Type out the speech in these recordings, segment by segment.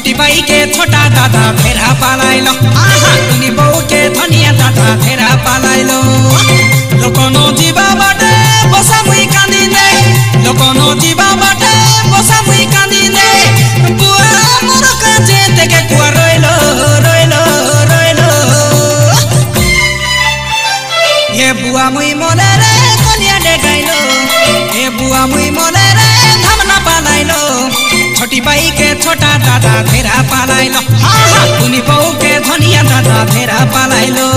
छोटी बाई के छोटा दादा फेरा पालाइलो आहा तुनी बहू के धनिया दादा फेरा पालाइलो लोकोनो जीवा बाटे बसा मुई कांदिने लोकोनो जीवा बाटे बसा मुई कांदिने बुआ मोर काजे तेके कुआ रोइलो रोइलो रोइलो ये बुआ मुई मोले रे कनिया डे गाइलो ये बुआ मुई मोले रे धामना पालाइलो छोटी बाई के छोटा दादा फेरा पालाइलो आहा तुनी बहू के धनिया दादा फेरा पालाइलो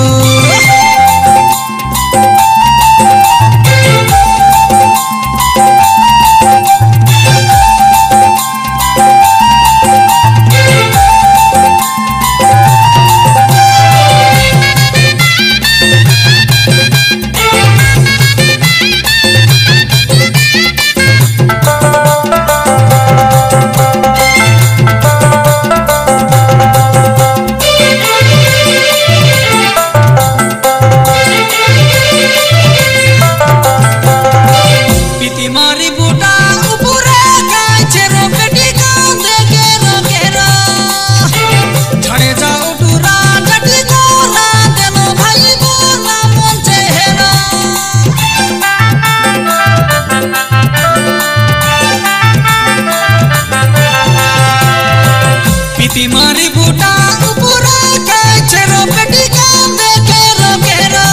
मारी बूटा ऊपरा काचरो पेटी कान देखे रोकेरो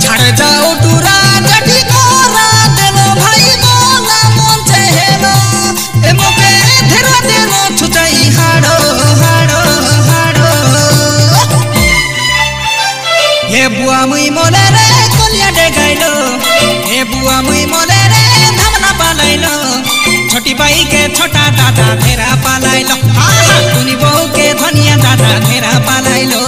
छाड़ जाओ टूरा जटी कोरा देलो भाई मोला मन चहेलो ए मोके धेरा देलो छुचाई हाड़ो हाड़ो हाड़ो ये बुआ मुई मोले रे कोलिया डे गाइलो ये बुआ मुई मोले रे धामना पालाइलो छोटी बाई के छोटा दादा फेरा पालाइलो आहा तुनी बहू के धनिया दादा फेरा पालाइलो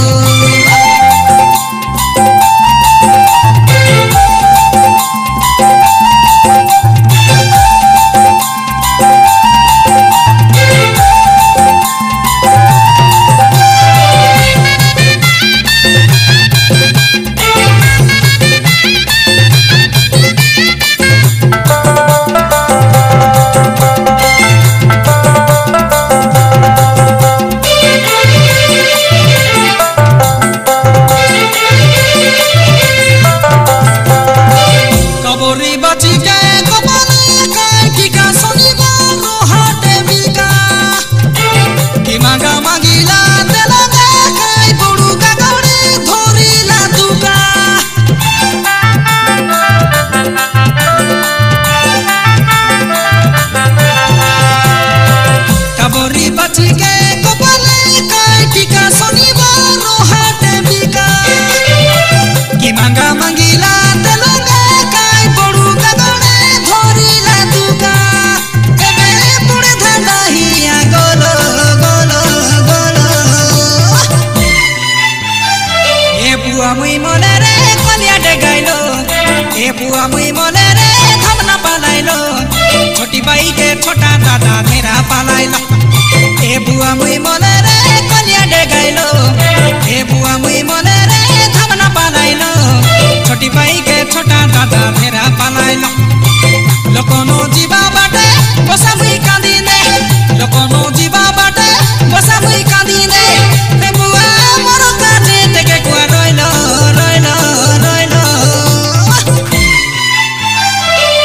बुआ मुई मोले रे कनिया डे गाइलो ए बुआ मुई मोले रे धामना पालाइलो छोटी बाई के छोटा दादा फेरा पालाइलो ए बुआ मुई मोले रे कनिया डे गाइलो ए बुआ मुई मोले रे धामना पालाइलो छोटी बाई के छोटा दादा फेरा पालाइलो लोकोनो जीवा बाटे बसा मुई कांदिने लोकोनो जीवा बाटे बसा मुई कांदिने ए बुआ मोर काजे तेके कुआ रोइलो रोइलो रोइलो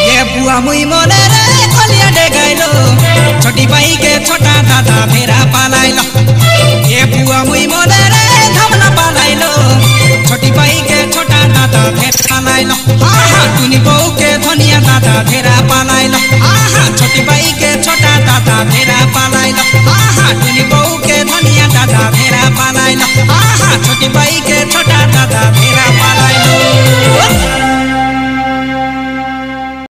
ये बुआ मुई मोले रे कनिया डे गाइलो छोटी बाई के छोटा दादा फेरा पालाइलो ये बुआ मुई मोले रे धामना पालाइलो छोटी बाई के छोटा दादा फेरा पालाइलो आहा तुनी बहू के धनिया दादा फेरा पालाइलो आहा छोटी बाई के छोटा दादा फेरा पालाइलो आहा तुनी बहू के धनिया दादा फेरा पालाइलो आहा छोटी बाई के